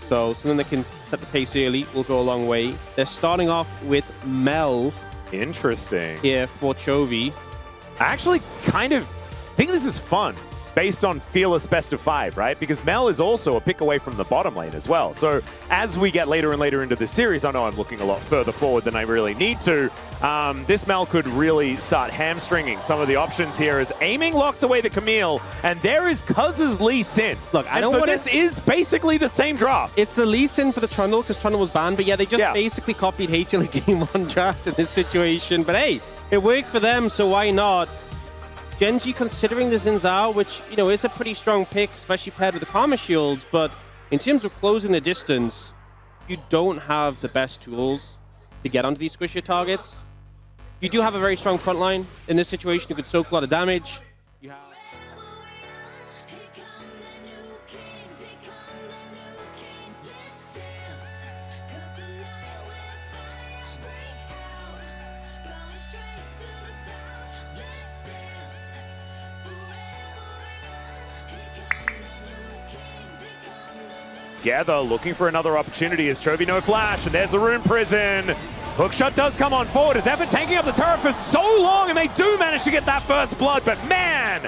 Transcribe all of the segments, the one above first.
So something that can set the pace early will go a long way. They're starting off with Mel. Interesting. Here for Chovy. I actually kind of think this is fun based on Fearless Best of 5, right? Because Mel is also a pick away from the bottom lane as well. So as we get later and later into this series, I know I'm looking a lot further forward than I really need to. This Mel could really start hamstringing some of the options here as Aiming locks away the Camille, and there is Cuz's Lee Sin. Look, I know so what this is basically the same draft. It's the Lee Sin for the Trundle because Trundle was banned, but yeah, they just basically copied HLA Game 1 draft in this situation. But hey, it worked for them, so why not? Gen.G considering the Xin Zhao, which, you know, is a pretty strong pick, especially paired with the Karma Shields, but in terms of closing the distance, you don't have the best tools to get onto these squishier targets. You do have a very strong front line. In this situation, you could soak a lot of damage. You have together, looking for another opportunity as Chovy no flash, and there's a Rune Prison. Hookshot does come on forward as Evan tanking up the turret for so long, and they do manage to get that first blood, but man!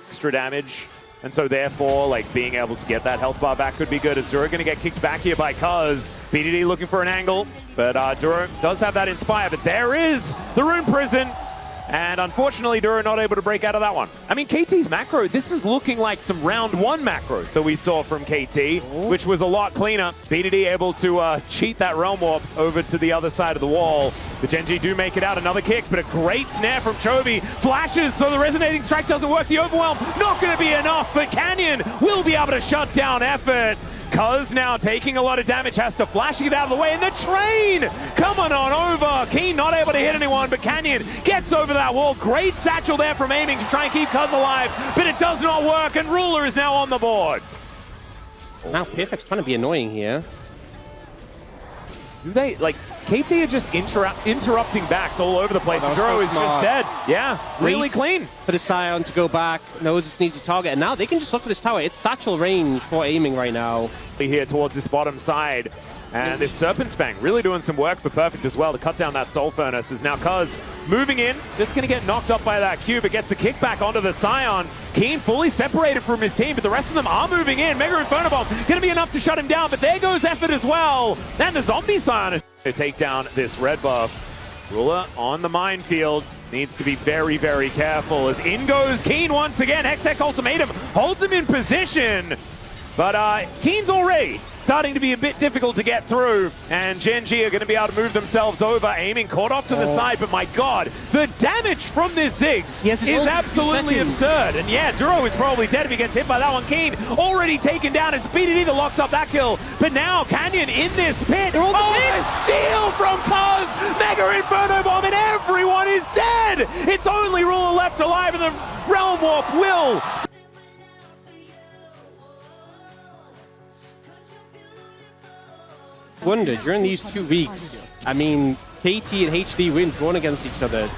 Extra damage, and so therefore, like, being able to get that health bar back could be good as Duro gonna get kicked back here by Cuz. BDD looking for an angle, but Duro does have that Inspire, but there is the Rune Prison. And unfortunately, Duro not able to break out of that one. I mean, KT's macro, this is looking like some round 1 macro that we saw from KT, which was a lot cleaner. BDD able to cheat that Realm Warp over to the other side of the wall. The Gen.G do make it out, another kick, but a great snare from Chovy. Flashes, so the Resonating Strike doesn't work. The Overwhelm, not going to be enough, but Canyon will be able to shut down Effort. Cuz now taking a lot of damage, has to flash it out of the way, and the train coming on over. Keen not able to hit anyone, but Canyon gets over that wall. Great satchel there from Aiming to try and keep Cuz alive, but it does not work, and Ruler is now on the board. Now Perfect's trying to be annoying here. Do they, like, KT are just interrupting backs all over the place. Duro is just dead. Yeah, really clean. For the Scion to go back, knows it's an easy target, and now they can just look for this tower. It's satchel range for Aiming right now. Here towards this bottom side. And this Serpent Spang really doing some work for Perfect as well to cut down that Soul Furnace. Is now Cuz moving in, just going to get knocked up by that Q, but gets the kickback onto the Scion. Keen fully separated from his team, but the rest of them are moving in. Mega Inferno Bomb going to be enough to shut him down, but there goes Effort as well. And the Zombie Scion is to take down this red buff. Ruler on the minefield. Needs to be very, very careful as in goes Keen once again. Hextech Ultimatum holds him in position. But Keen's already starting to be a bit difficult to get through, and Gen.G are going to be able to move themselves over. Aiming caught off to the side, but my god, the damage from this Ziggs is absolutely absurd. And yeah, Duro is probably dead if he gets hit by that one. Keen already taken down. It's BDD that locks up that kill, but now Canyon in this pit. It's steal from Cuz! Mega Inferno Bomb, and everyone is dead! It's only Ruler left alive, and the Realm Warp will... Wonder during these 2 weeks, I mean, KT and HD win drawn against each other.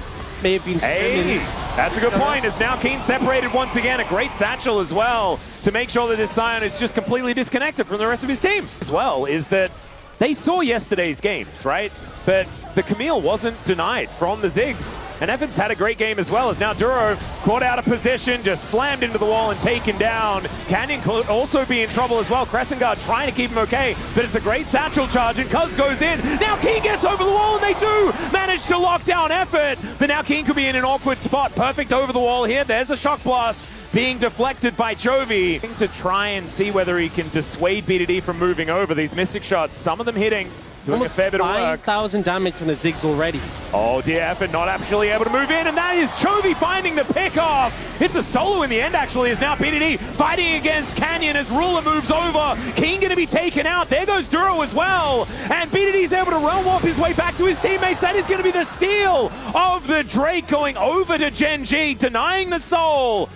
May have been. Hey, that's a good point. It's now Keen separated once again. A great satchel as well to make sure that this Scion is just completely disconnected from the rest of his team. As well is that they saw yesterday's games, right? But the Camille wasn't denied from the Ziggs. And Evans had a great game as well, as now Duro caught out of position, just slammed into the wall and taken down. Canyon could also be in trouble as well. Crescent Guard trying to keep him okay, but it's a great satchel charge, and Cuz goes in. Now Keen gets over the wall, and they do manage to lock down Effort. But now Keen could be in an awkward spot. Perfect over the wall here. There's a Shock Blast being deflected by Chovy. To try and see whether he can dissuade BDD from moving over. These Mystic Shots, some of them hitting. Doing almost a fair bit of work. 5,000 damage from the Ziggs already. Oh dear, Effort not actually able to move in, and that is Chovy finding the pick off. It's a solo in the end, actually, is now BDD fighting against Canyon as Ruler moves over. Keen going to be taken out. There goes Duro as well. And BDD's able to Realm Warp his way back to his teammates. That is going to be the steal of the Drake going over to Gen.G, denying the soul.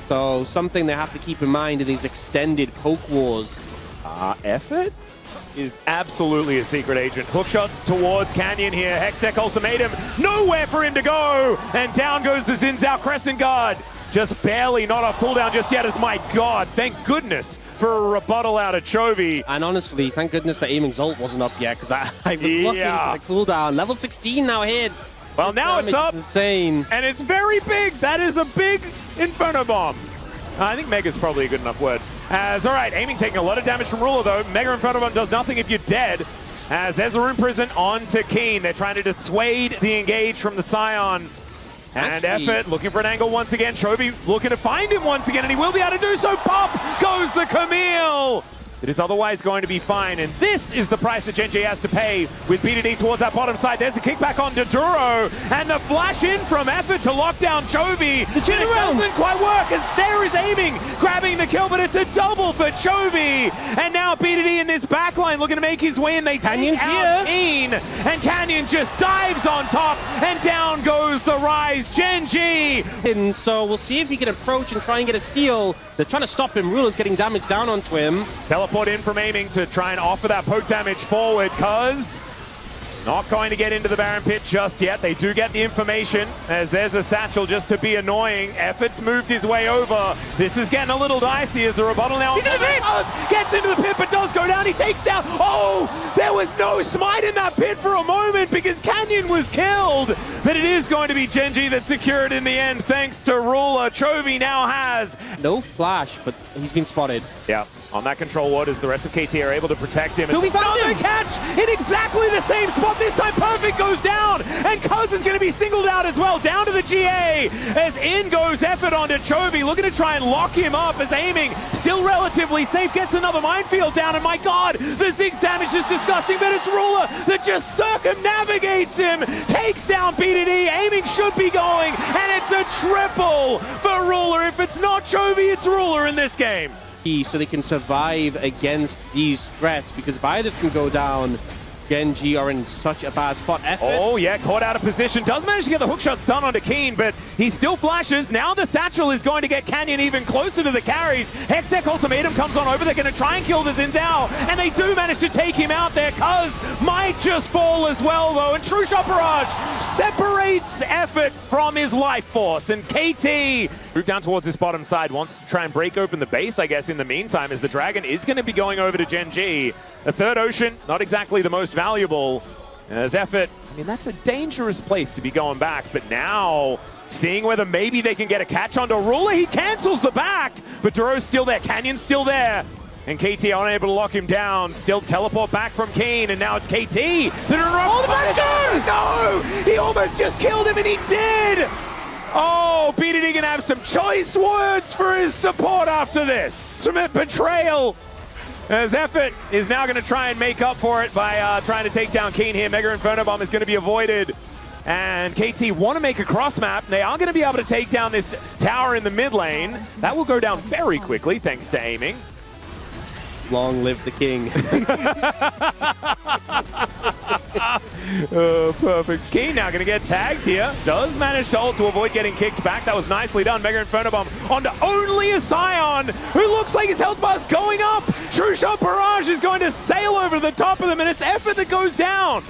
So something they have to keep in mind in these extended poke wars. Effort is absolutely a secret agent. Hookshots towards Canyon here. Hextech Ultimatum, nowhere for him to go. And down goes the Xin Zhao Crescent Guard. just barely not off cooldown just yet as, my God, thank goodness for a rebuttal out of Chovy. And honestly, thank goodness that Aiming's ult wasn't up yet, because I was looking for the cooldown. Level 16 now hit. Well, now it's up. Insane. And it's very big. That is a big Inferno Bomb. I think Mega's probably a good enough word. As, all right, Aiming taking a lot of damage from Ruler, though. Mega Inferno Bomb does nothing if you're dead. As there's a Rune Prison onto Keen. They're trying to dissuade the engage from the Scion. And Effort looking for an angle once again. Chovy looking to find him once again, and he will be able to do so. Pop goes the Camille. It is otherwise going to be fine, and this is the price that Gen.G has to pay with BDD towards that bottom side. There's a kickback on Duro, and the flash in from Effort to lock down Chovy. The It doesn't quite work, as there is Aiming grabbing the kill, but it's a double for Chovy. And now BDD in this backline looking to make his way in. They take out Keen, and Canyon just dives on top, and down goes the Rise. Gen.G. And so we'll see if he can approach and try and get a steal. They're trying to stop him. Ruler's getting damage down onto him. Teleport in from Aiming to try and offer that poke damage forward, cuz not going to get into the Baron Pit just yet. They do get the information, as there's a satchel just to be annoying. Effort's moved his way over. This is getting a little dicey as the rebuttal now. He's in the pit! Gets into the pit, but does go down. He takes down. Oh, there was no smite in that pit for a moment because Canyon was killed. But it is going to be Gen.G that secured in the end, thanks to Ruler. Chovy now has no flash, but he's been spotted. Yeah. On that control ward as the rest of KT are able to protect him. Chovy found him! Catch in exactly the same spot. This time Perfect goes down, and Cuz is going to be singled out as well. Down to the GA as in goes Effort onto Chovy, looking to try and lock him up as Aiming still relatively safe. Gets another minefield down, and my God, the Ziggs damage is disgusting, but it's Ruler that just circumnavigates him. Takes down BDD. Aiming should be going, and it's a triple for Ruler. If it's not Chovy, it's Ruler in this game. So they can survive against these threats, because if either can go down, Gen.G are in such a bad spot. Effort. Oh yeah, caught out of position. Does manage to get the hookshot stun onto Keen, but he still flashes. Now the satchel is going to get Canyon even closer to the carries. Hextech Ultimatum comes on over. They're going to try and kill the Xin Zhao, and they do manage to take him out there. Cuz might just fall as well, though, and True Shot Barrage separates Effort from his life force, and KT move down towards this bottom side, wants to try and break open the base, I guess, in the meantime, as the Dragon is going to be going over to Gen.G. The third Ocean, not exactly the most valuable. As Effort, I mean, that's a dangerous place to be going back, but now seeing whether maybe they can get a catch onto Ruler. He cancels the back, but Duro's still there, Canyon's still there. And KT unable to lock him down. Still teleport back from Keen, and now it's KT. Oh, the back! No! He almost just killed him, and he did! Oh, BDD gonna have some choice words for his support after this. Ultimate betrayal. As Effort is now gonna try and make up for it by trying to take down Keen here. Mega Inferno Bomb is gonna be avoided. And KT want to make a cross map. They are going to be able to take down this tower in the mid lane. That will go down very quickly thanks to Aiming. Long live the king. Oh, perfect. Keen now going to get tagged here. Does manage to ult to avoid getting kicked back. That was nicely done. Mega Inferno Bomb onto only a Scion, who looks like his health bar's going up. True Shot Barrage is going to sail over the top of them, and it's Effort that goes down.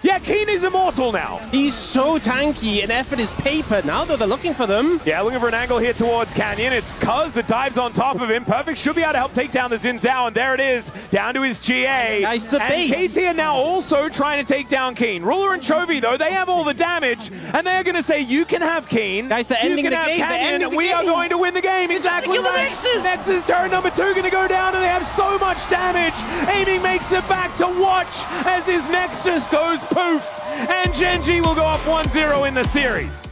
Yeah, Keen is immortal now. He's so tanky, and Effort is paper now that they're looking for them. Yeah, looking for an angle here towards Canyon. It's Cuz that dives on top of him. Perfect should be able to help take down the Xin Zhao, and there it is, down to his GA. Nice, the base. KT are now also trying to take down Keen. Ruler and Chovy, though, they have all the damage, and they are going to say, you can have Keen. Guys, they're ending the game. Canyon, we are going to win the game. Exactly right. Nexus turret number 2 going to go down, and they have so much damage. Aiming makes it back to watch as his Nexus goes poof. And Gen.G will go up 1-0 in the series.